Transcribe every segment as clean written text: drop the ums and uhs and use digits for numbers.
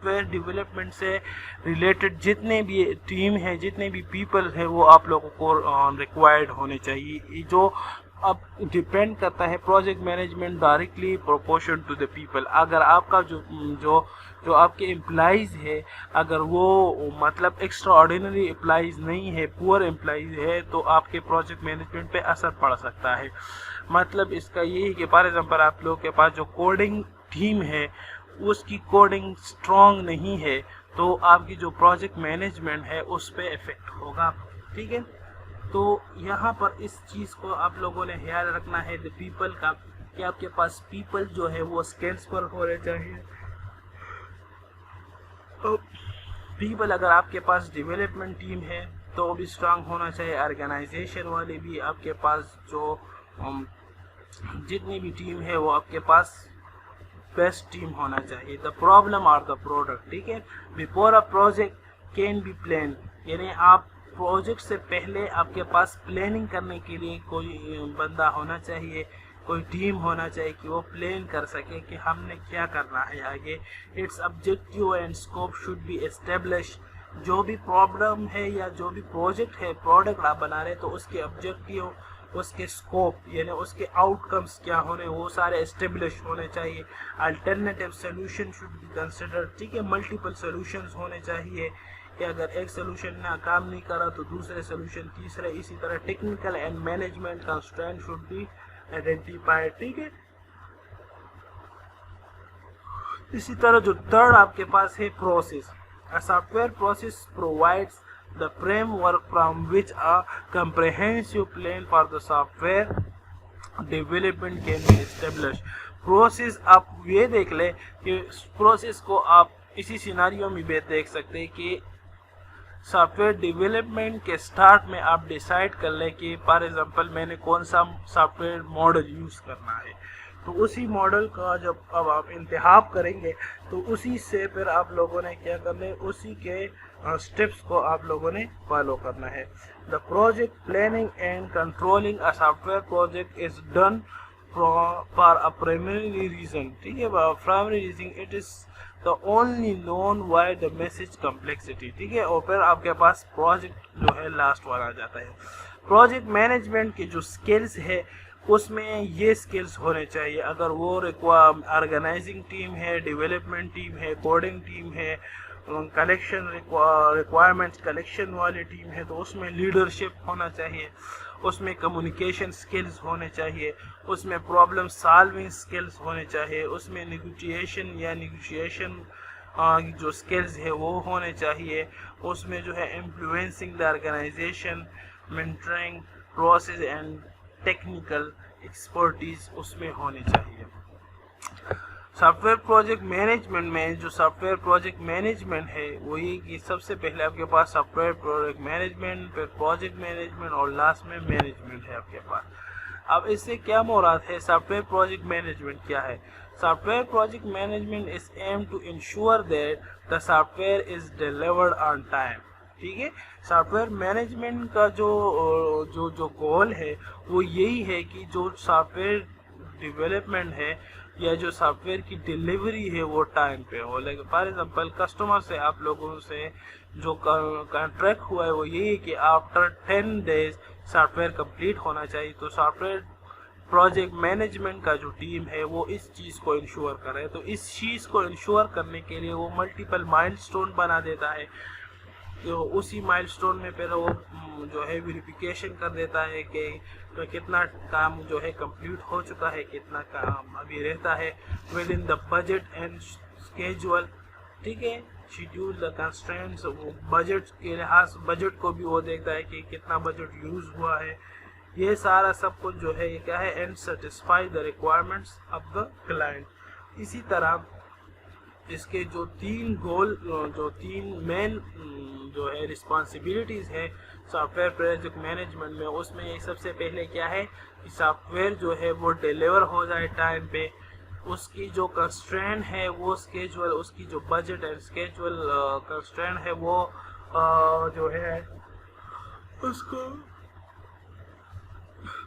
Where development سے related جتنے بھی ٹیم ہیں، جتنے بھی پیپل ہیں، وہ آپ لوگوں کو ریکوائرڈ ہونے چاہیے، جو اب ڈپینڈ کرتا ہے project management directly proportion to the people. اگر آپ کا جو آپ کے امپلائیز ہے، اگر وہ مطلب ایکسٹرا آرڈینری امپلائیز نہیں ہے، پور امپلائیز ہے، تو آپ کے پروجیکٹ مینجمنٹ پہ اثر پڑ سکتا ہے. مطلب اس کا یہی کہ فار ایگزامپل آپ لوگوں کے پاس جو کوڈنگ ٹیم ہے اس کی کوڈنگ اسٹرانگ نہیں ہے، تو آپ کی جو پروجیکٹ مینجمنٹ ہے اس پہ افیکٹ ہوگا. ٹھیک ہے، تو یہاں پر اس چیز کو آپ لوگوں نے خیال رکھنا ہے پیپل کا، کہ آپ کے پاس پیپل جو ہے وہ اسکلس پر ہونے چاہیے. پیپل اگر آپ کے پاس ڈیولپمنٹ ٹیم ہے تو وہ بھی اسٹرانگ ہونا چاہیے. آرگنائزیشن والے بھی آپ کے پاس جو جتنی بھی ٹیم ہے وہ آپ کے پاس بیسٹ ٹیم ہونا چاہیے. دا پرابلم اور دا پروڈکٹ. ٹھیک ہے، before a project can be plan, یعنی آپ پروجیکٹ سے پہلے آپ کے پاس پلاننگ کرنے کے لیے کوئی بندہ ہونا چاہیے، کوئی ٹیم ہونا چاہیے کہ وہ پلان کر سکے کہ ہم نے کیا کرنا ہے آگے. Its objective and scope should be establish. جو بھی پرابلم ہے یا جو بھی پروجیکٹ ہے، پروڈکٹ آپ بنا رہے تو اس کے آبجیکٹیو، اس کے اسکوپ یعنی اس کے آؤٹ کمس کیا ہونے، وہ سارے اسٹیبلش ہونے چاہیے. Alternative solution should be considered. ٹھیک ہے، ملٹیپل سولوشنز ہونے چاہیے کہ اگر ایک سولوشن نہ کام نہیں کرا تو دوسرے سولوشن، تیسرے، اسی طرح technical and management constraint should be identified. ٹھیک ہے، اسی طرح جو تھرڈ آپ کے پاس ہے process. A software process provides the framework from which a comprehensive plan for the software development can be established. Process آپ یہ دیکھ لیں کہ پروسیس کو آپ اسی سیناریو میں بھی دیکھ سکتے ہیں کہ سافٹ ویئر ڈیولپمنٹ کے سٹارٹ میں آپ ڈیسائیڈ کر لیں کہ فار ایگزامپل میں نے کون سا سافٹ ویئر ماڈل یوز کرنا ہے، تو اسی ماڈل کا جب اب آپ انتخاب کریں گے تو اسی سے پھر آپ لوگوں نے کیا کرنا ہے، اسی کے سٹیپس کو آپ لوگوں نے فالو کرنا ہے. The project planning and controlling a soft where project is done for a primary reason. ٹھیک ہے، primary reason it is the only known why the message complexity. ٹھیک ہے، اور پھر آپ کے پاس پروجیکٹ جو ہے لاسٹ والا جاتا ہے. پروجیکٹ مینجمنٹ کی جو سکلز ہے اس میں یہ سکلز ہونے چاہیے. اگر وہ آرگنائزنگ ٹیم ہے، ڈیولپمنٹ ٹیم ہے، کوڈنگ ٹیم ہے، کلیکشن ریکوائرمنٹ کلیکشن والی ٹیم ہے، تو اس میں لیڈرشپ ہونا چاہیے، اس میں کمیونیکیشن سکلز ہونے چاہیے، اس میں پرابلم سالونگ سکلز ہونے چاہیے، اس میں نیگوشیشن جو سکلز ہے وہ ہونے چاہیے، اس میں جو ہے influencing the organisation, mentoring, process and technical expertise اس میں ہونی چاہیے. سافٹ ویئر پروجیکٹ مینجمنٹ میں جو سافٹ ویئر پروجیکٹ مینجمنٹ ہے وہی کہ سب سے پہلے آپ کے پاس سافٹ ویئر پروجیکٹ مینجمنٹ، پھر پروجیکٹ مینجمنٹ اور لاسٹ میں مینجمنٹ ہے آپ کے پاس. اب اس سے کیا مراد ہے؟ سافٹ ویئر پروجیکٹ مینجمنٹ کیا ہے؟ Software project management is aim to ensure that the software is delivered on time. ٹھیک ہے، سافٹ ویئر مینجمنٹ کا جو گول ہے وہ یہی ہے کہ جو سافٹ ویئر ڈیولپمنٹ ہے یا جو سافٹ ویئر کی ڈیلیوری ہے وہ ٹائم پہ ہو. لیکن فار ایگزامپل کسٹمر سے آپ لوگوں سے جو کانٹریکٹ ہوا ہے وہ یہی ہے کہ after 10 days soft where complete ہونا چاہیے. تو سافٹ ویئر پروجیکٹ مینجمنٹ کا جو ٹیم ہے وہ اس چیز کو انشور کرے. تو اس چیز کو انشور کرنے کے لیے وہ ملٹیپل مائل سٹون بنا دیتا ہے. تو اسی مائل سٹون میں پھر وہ جو ہے ویریفیکیشن کر دیتا ہے کہ کتنا کام جو ہے کمپلیٹ ہو چکا ہے، کتنا کام ابھی رہتا ہے with in the budget and schedule. ٹھیک ہے، شیڈیول دا کنسٹرینٹس، بجٹ کے لحاظ بجٹ کو بھی وہ دیکھتا ہے کہ کتنا بجٹ یوز ہوا ہے. یہ سارا سب کچھ جو ہے یہ کیا ہے، and satisfy the requirements of the client. اسی طرح اس کے جو تین مین جو ہے رسپانسبلٹیز ہے سافٹ ویئر پروجیکٹ مینجمنٹ میں، اس میں سب سے پہلے کیا ہے کہ سافٹ ویئر جو ہے وہ ڈیلیور ہو جائے ٹائم پہ. اس کی جو کنسٹرین ہے وہ اسکیجول، اس کی جو بجٹ اینڈ اسکیجول کنسٹرین ہے وہ جو ہے اس کو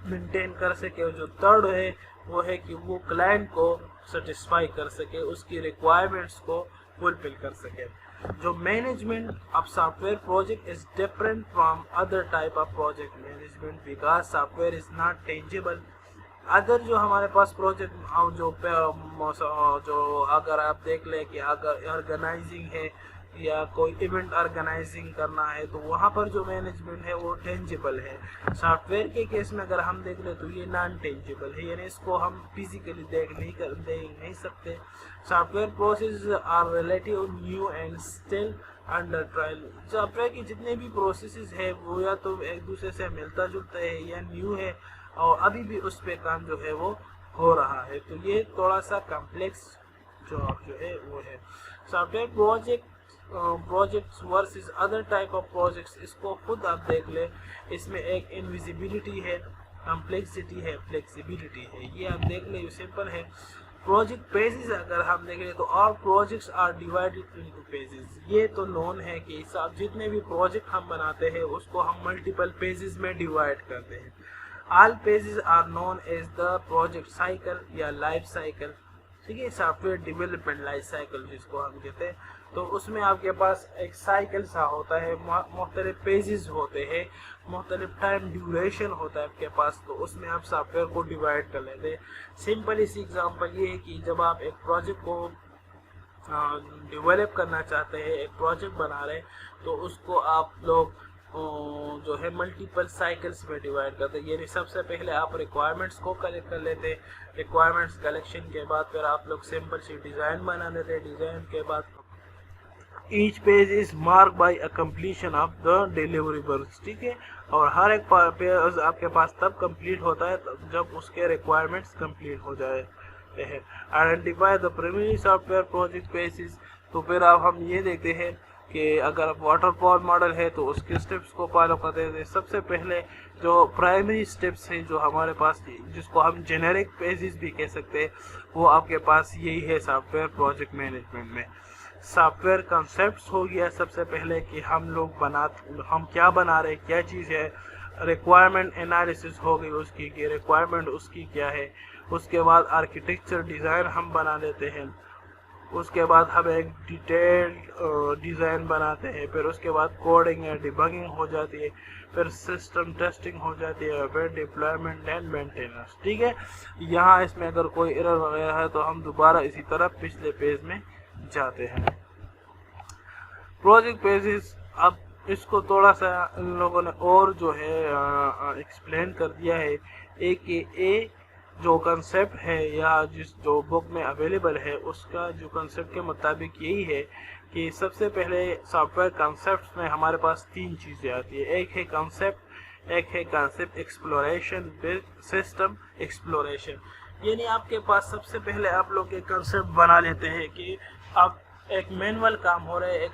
مینٹین کر سکے. جو تھرڈ ہے وہ ہے کہ وہ کلائنٹ کو سیٹسفائی کر سکے، اس کی ریکوائرمنٹس کو फुलफिल कर सके। जो management of software project is different from other type of project management because software is not tangible. Other जो हमारे पास प्रोजेक्ट जो अगर आप देख लें कि अगर ऑर्गेनाइजिंग है या कोई इवेंट ऑर्गेनाइजिंग करना है तो वहाँ पर जो मैनेजमेंट है वो टेंजिबल है। सॉफ्टवेयर के केस में अगर हम देख लें तो ये नॉन टेंजिबल है, यानी इसको हम फिजिकली देख नहीं सकते। Software process are relative new and still under trial. Software की जितने भी प्रोसेसेस है वो या तो एक दूसरे से मिलता जुलता है या न्यू है और अभी भी उस पे काम जो है वो हो रहा है। तो ये थोड़ा सा कॉम्प्लेक्स जॉब जो है वो है। Software projects versus other type of projects, इसको खुद आप देख ले, इसमें एक इनविजिबिलिटी है, कॉम्प्लेक्सिटी है, फ्लेक्सिबिलिटी है, ये आप देख ले, सिंपल है। प्रोजेक्ट पेजेस अगर हम देखें तो all projects are divided into phases. ये तो नोन है कि सब जितने भी प्रोजेक्ट हम बनाते हैं उसको हम मल्टीपल पेजेस में डिवाइड करते हैं। All phases are known as the project cycle या लाइफ साइकिल, ठीक है, सॉफ्टवेयर डेवलपमेंट लाइफ साइकिल जिसको हम कहते हैं। तो उसमें आपके पास एक साइकिल सा होता है, मुख्तलिफ पेजेस होते हैं, मुख्तलिफ टाइम ड्यूरेशन होता है आपके पास, तो उसमें आप सॉफ्टवेयर को डिवाइड कर लेते हैं। सिंपल इसी एग्जांपल ये है कि जब आप एक प्रोजेक्ट को डेवलप करना चाहते हैं, एक प्रोजेक्ट बना रहे हैं, तो उसको आप लोग जो है मल्टीपल साइकिल्स में डिवाइड करते हैं। यानी सबसे पहले आप रिक्वायरमेंट्स को कलेक्ट कर लेते हैं, रिक्वायरमेंट्स कलेक्शन के बाद फिर आप लोग सिंपल सी डिज़ाइन बना लेते हैं, डिज़ाइन के बाद each page is mark bye a completion of the deliverables, ठीक है, और हर एक पेज आपके पास तब कंप्लीट होता है जब उसके रिक्वायरमेंट्स कंप्लीट हो जाए हैं। Identify the primary software project pages, तो फिर अब हम ये देखते हैं कि अगर वाटरफॉल मॉडल है तो उसके स्टेप्स को फॉलो करते हैं। सबसे पहले जो प्राइमरी स्टेप्स हैं जो हमारे पास, जिसको हम जेनेरिक पेजेस भी कह सकते हैं, वो आपके पास यही है सॉफ्टवेयर प्रोजेक्ट मैनेजमेंट में। सॉफ्टवेयर कंसेप्ट्स हो गया सबसे पहले कि हम क्या बना रहे हैं, क्या चीज़ है। रिक्वायरमेंट एनालिसिस हो गई उसकी कि रिक्वायरमेंट उसकी क्या है। उसके बाद आर्किटेक्चर डिज़ाइन हम बना लेते हैं, उसके बाद हम एक डिटेल्ड डिज़ाइन बनाते हैं, फिर उसके बाद कोडिंग या डिबगिंग हो जाती है, फिर सिस्टम टेस्टिंग हो जाती है, फिर डिप्लॉयमेंट एंड मेंटेनेंस, ठीक है। यहाँ इसमें अगर कोई एरर वगैरह है तो हम दोबारा इसी तरह पिछले पेज में जाते हैं। प्रोजेक्ट पेजेस, अब इसको थोड़ा सा इन लोगों ने और जो है एक्सप्लेन कर दिया है। ए जो कंसेप्ट है या जो बुक में अवेलेबल है उसका जो कंसेप्ट के मुताबिक यही है कि सबसे पहले सॉफ्टवेयर कंसेप्ट में हमारे पास तीन चीज़ें आती है। एक है कंसेप्ट एक्सप्लोरेशन, सिस्टम एक्सप्लोरेशन। यानी आपके पास सबसे पहले आप लोग एक कंसेप्ट बना लेते हैं कि आप एक मैनुअल काम हो रहा है, एक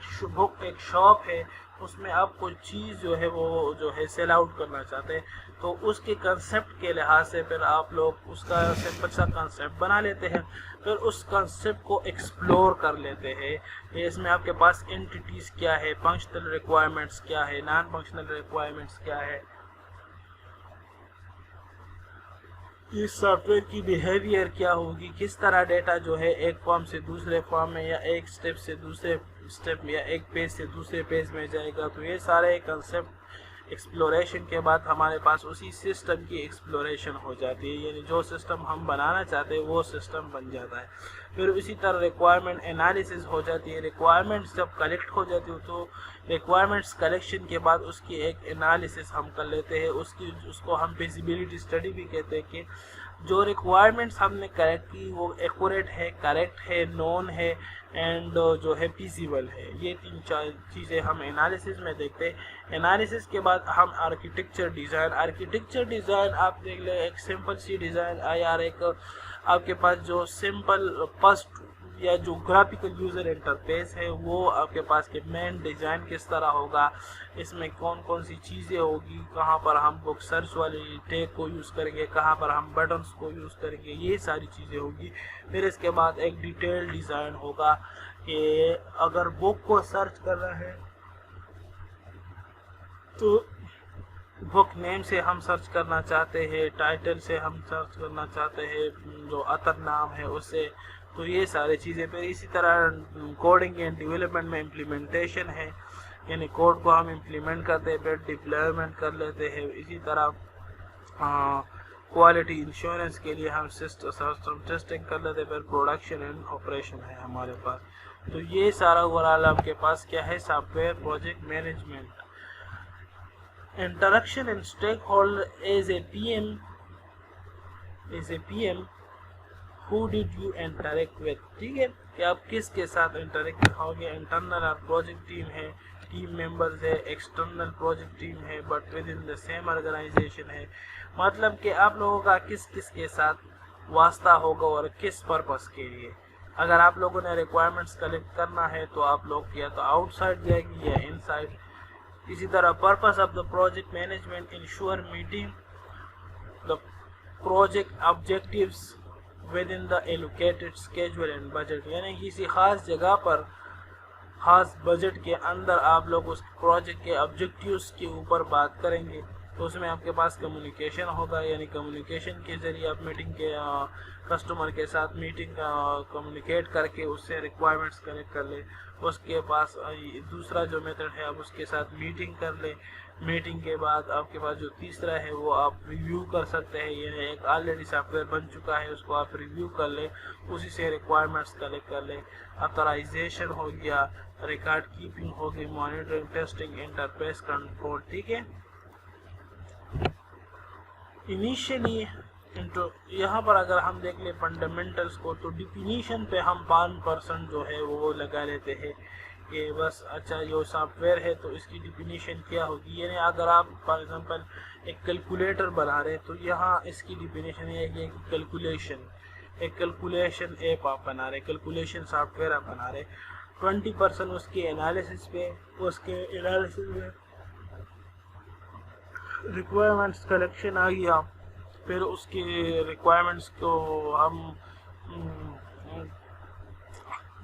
शॉप है, उसमें आप कोई चीज़ जो है वो जो है सेल आउट करना चाहते हैं, तो उसके कंसेप्ट के लिहाज से फिर आप लोग उसका सिंपल सा कंसेप्ट बना लेते हैं, फिर उस कंसेप्ट को एक्सप्लोर कर लेते हैं। इसमें आपके पास एंटिटीज़ क्या है, फंक्शनल रिक्वायरमेंट्स क्या है, नॉन फंक्शनल रिक्वायरमेंट्स क्या है, इस सॉफ्टवेयर की बिहेवियर क्या होगी, किस तरह डेटा जो है एक फॉर्म से दूसरे फॉर्म में या एक स्टेप से दूसरे स्टेप या एक पेज से दूसरे पेज में जाएगा। तो ये सारे कंसेप्ट एक्सप्लोरेशन के बाद हमारे पास उसी सिस्टम की एक्सप्लोरेशन हो जाती है, यानी जो सिस्टम हम बनाना चाहते हैं वो सिस्टम बन जाता है। फिर इसी तरह रिक्वायरमेंट एनालिसिस हो जाती है। रिक्वायरमेंट्स जब कलेक्ट हो जाती है तो रिक्वायरमेंट्स कलेक्शन के बाद उसकी एक एनालिसिस हम कर लेते हैं, उसको हम फिजिबिलिटी स्टडी भी कहते हैं कि जो रिक्वायरमेंट्स हमने कलेक्ट की वो एक्यूरेट है, करेक्ट है, नोन है एंड जो है फीजिबल है। ये तीन चार चीज़ें हम एनालिसिस में देखते हैं। एनालिसिस के बाद हम आर्किटेक्चर डिज़ाइन आप देख लें, एक सिंपल सी डिज़ाइन यार, एक आपके पास जो सिंपल फर्स्ट या जो ग्राफिकल यूज़र इंटरफेस है वो आपके पास के मेन डिज़ाइन किस तरह होगा, इसमें कौन कौन सी चीज़ें होगी, कहाँ पर हम बुक सर्च वाली टैग को यूज़ करेंगे, कहाँ पर हम बटन्स को यूज़ करेंगे, ये सारी चीज़ें होगी। फिर इसके बाद एक डिटेल डिज़ाइन होगा कि अगर बुक को सर्च करना है तो बुक नेम से हम सर्च करना चाहते हैं, टाइटल से हम सर्च करना चाहते हैं, जो अतर नाम है उससे, तो ये सारी चीज़ें। फिर इसी तरह कोडिंग एंड डेवलपमेंट में इम्प्लीमेंटेशन है, यानी कोड को हम इम्प्लीमेंट करते हैं, फिर डिप्लॉयमेंट कर लेते हैं। इसी तरह क्वालिटी इंश्योरेंस के लिए हम सिस्टम टेस्टिंग कर लेते हैं, फिर प्रोडक्शन एंड ऑपरेशन है हमारे पास। तो ये सारा ओवरऑल आपके पास क्या है, software project management. Interaction and stake holder as a PM who did you interact with, ठीक है, कि आप किसके साथ इंटरेक्ट होंगे। इंटरनल और प्रोजेक्ट टीम है, टीम मेंबर्स है, एक्सटर्नल प्रोजेक्ट टीम है, but within the same organisation है। मतलब कि आप लोगों का किस किस के साथ वास्ता होगा और किस पर्पस के लिए। अगर आप लोगों ने रिक्वायरमेंट्स कलेक्ट करना है तो आप लोग या तो आउटसाइड जाएंगे या इनसाइड। इसी तरह purpose of the project management ensure meeting the project objectives with in the allocated schedule and budget, यानी किसी खास जगह पर खास बजट के अंदर आप लोग उस प्रोजेक्ट के ऑब्जेक्टिव्स के ऊपर बात करेंगे। तो उसमें आपके पास कम्युनिकेशन होगा, यानी कम्युनिकेशन के ज़रिए आप मीटिंग के कस्टमर के साथ मीटिंग कम्युनिकेट करके उससे रिक्वायरमेंट्स कलेक्ट कर ले। उसके पास दूसरा जो मेथड है आप उसके साथ मीटिंग कर ले। मीटिंग के बाद आपके पास जो तीसरा है वो आप रिव्यू कर सकते हैं, यानी एक ऑलरेडी सॉफ्टवेयर बन चुका है उसको आप रिव्यू कर ले, उसी से रिक्वायरमेंट्स कलेक्ट कर ले। ऑथराइजेशन हो गया, रिकॉर्ड कीपिंग हो गई, मॉनिटरिंग, टेस्टिंग, इंटरफेस कंट्रोल, ठीक है। इनिशियली यहाँ पर अगर हम देख लें फंडामेंटल्स को, तो डिफिनीशन पे हम 5% जो है वो लगा लेते हैं कि बस अच्छा जो सॉफ्टवेयर है तो इसकी डिफिनीशन क्या होगी। यानी अगर आप फॉर एग्जांपल एक कैलकुलेटर बना रहे हैं तो यहाँ इसकी डिफिनीशन ये है कि एक कैलकुलेशन ऐप आप बना रहे, कैलकुलेशन सॉफ्टवेयर आप बना रहे। 20% उसके एनालिसिस पे, उसके एनालिसिस में रिक्वायरमेंट्स कलेक्शन आ गया, फिर उसके रिक्वायरमेंट्स को हम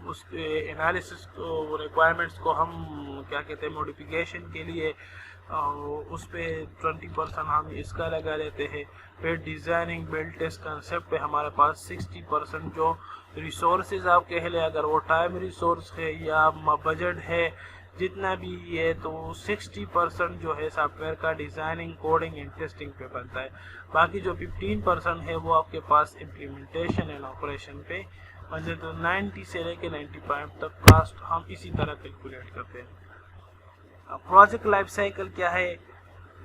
उसके एनालिसिस को रिक्वायरमेंट्स को हम क्या कहते हैं मॉडिफिकेशन के लिए उस पे 20% हम इसका लगा लेते हैं। फिर डिज़ाइनिंग, बिल्ड, टेस्ट, कंसेप्ट पे हमारे पास 60% जो रिसोर्सेज आप कह लें, अगर वो टाइम रिसोर्स है या बजट है जितना भी है, तो 60% जो है सॉफ्टवेयर का डिज़ाइनिंग, कोडिंग एंड टेस्टिंग पे बनता है। बाकी जो 15% है वो आपके पास इम्प्लीमेंटेशन एंड ऑपरेशन पे बनते। तो 90 से लेके 95 तक कास्ट हम इसी तरह कैलकुलेट करते हैं। प्रोजेक्ट लाइफ साइकिल क्या है,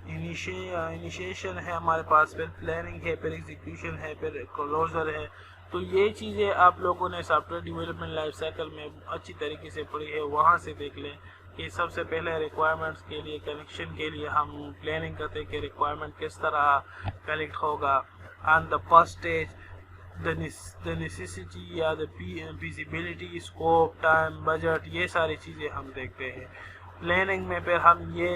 इनिशिएशन है हमारे पास, फिर प्लानिंग है, फिर एग्जीक्यूशन है, फिर क्लोजर है। तो ये चीज़ें आप लोगों ने सॉफ्टवेयर डेवलपमेंट लाइफ साइकिल में अच्छी तरीके से पढ़ी है, वहाँ से देख लें कि सबसे पहले रिक्वायरमेंट्स के लिए कनेक्शन के लिए हम प्लानिंग करते हैं कि रिक्वायरमेंट किस तरह कलेक्ट होगा। On the first stage the necessity या the feasibility, scope, time, budget, ये सारी चीज़ें हम देखते हैं। प्लानिंग में फिर हम ये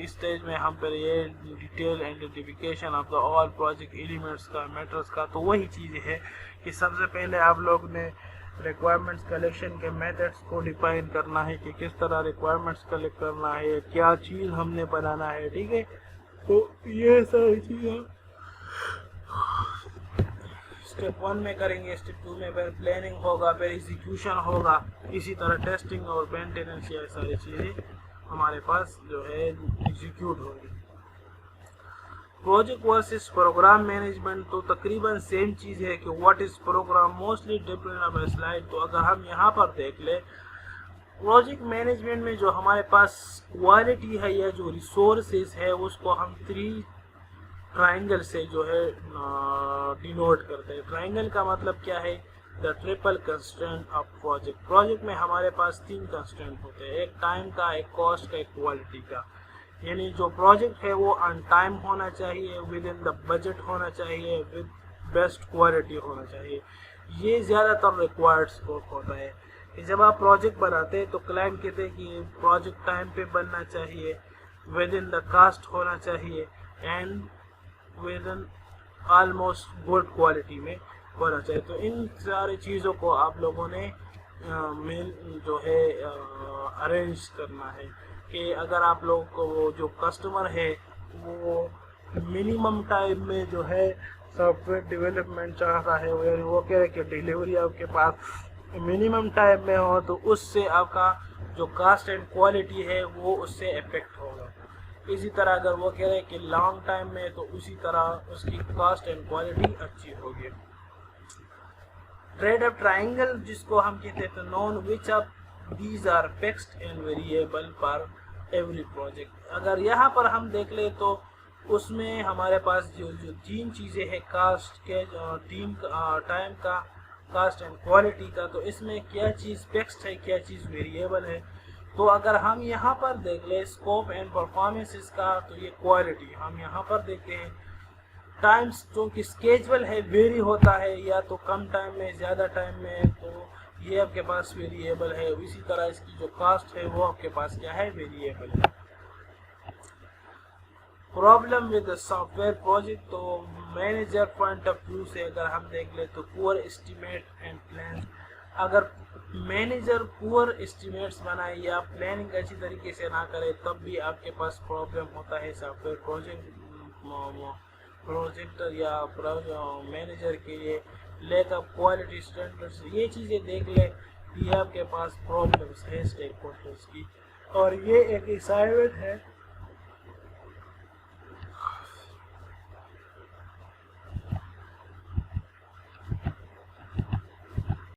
इस स्टेज में हम फिर ये detail identification of the all project elements का, मैटर्स का। तो वही चीज़ है कि सबसे पहले आप लोग ने रिक्वायरमेंट्स कलेक्शन के मेथड्स को डिफाइन करना है कि किस तरह रिक्वायरमेंट्स कलेक्ट करना है, क्या चीज़ हमने बनाना है, ठीक है। तो ये सारी चीज़ें स्टेप 1 में करेंगे, स्टेप 2 में फिर प्लानिंग होगा, फिर एग्जीक्यूशन होगा, इसी तरह टेस्टिंग और मेंटेनेंस, ये सारी चीज़ें हमारे पास जो है एग्जीक्यूट होगी। प्रोजेक्ट वर्सेस प्रोग्राम मैनेजमेंट तो तकरीबन सेम चीज़ है कि what is programme, mostly different of slide. तो अगर हम यहाँ पर देख ले, प्रोजेक्ट मैनेजमेंट में जो हमारे पास क्वालिटी है या जो रिसोर्सेज है उसको हम 3 ट्राइंगल से जो है डिनोट करते हैं। ट्राइंगल का मतलब क्या है, the triple constraint of project. Project में हमारे पास 3 कंस्ट्रेंट होते हैं, एक टाइम का, एक कॉस्ट का, एक क्वालिटी का। यानी जो प्रोजेक्ट है वो ऑन टाइम होना चाहिए, विद इन द बजट होना चाहिए, विद बेस्ट क्वालिटी होना चाहिए। ये ज़्यादातर रिक्वायर्ड स्कोप होता है कि जब आप प्रोजेक्ट बनाते हैं तो क्लाइंट कहते हैं कि प्रोजेक्ट टाइम पे बनना चाहिए, विद इन द कास्ट होना चाहिए and with in almost good quality में होना चाहिए। तो इन सारी चीज़ों को आप लोगों ने मेन जो है अरेंज करना है कि अगर आप लोग को वो जो कस्टमर है وہ منیمم ٹائم میں جو ہے سافٹ ویئر ڈیولپمنٹ چاہتا ہے، وہ کہہ رہے کہ ڈیلیوری آپ کے پاس منیمم ٹائم میں ہو تو اس سے آپ کا جو کاسٹ اینڈ کوالٹی ہے وہ اس سے افیکٹ ہوگا. اسی طرح اگر وہ کہہ رہے کہ لانگ ٹائم میں تو اسی طرح اس کی کاسٹ اینڈ کوالٹی اچھی ہوگی. ٹریڈ اپ ٹرائنگل جس کو ہم کہتے ہیں known which up these are fixed and variable for every project. اگر یہاں پر ہم دیکھ لیں تو اس میں ہمارے پاس جو تین چیزیں ہیں کاسٹ کے ٹائم کا کاسٹ اینڈ کوالٹی کا، تو اس میں کیا چیز فکسڈ ہے کیا چیز ویریبل ہے. تو اگر ہم یہاں پر دیکھ لیں اسکوپ اینڈ پرفارمنس کا تو یہ کوالٹی ہم یہاں پر دیکھتے ہیں. ٹائمز چونکہ اسکیجول ہے ویری ہوتا ہے یا تو کم ٹائم میں زیادہ ٹائم میں، تو یہ آپ کے پاس ویریبل ہے. اسی طرح اس کی جو کاسٹ ہے وہ آپ کے پاس کیا ہے ویریبل ہے. Problem with soft where project, تو مینیجر پوائنٹ آف ویو سے اگر ہم دیکھ لیں تو پور اسٹیمیٹ اینڈ پلان. اگر مینیجر پور اسٹیمیٹس بنائے یا پلاننگ اچھی طریقے سے نہ کرے تب بھی آپ کے پاس پرابلم ہوتا ہے سافٹ ویئر پروجیکٹر یا مینیجر کے لیے. لیک آف کوالٹی اسٹینڈرڈس، یہ چیزیں دیکھ لیں، یہ آپ کے پاس پرابلمس ہے اسٹیک ہولڈرس کی. اور یہ ایک اسائنمنٹ ہے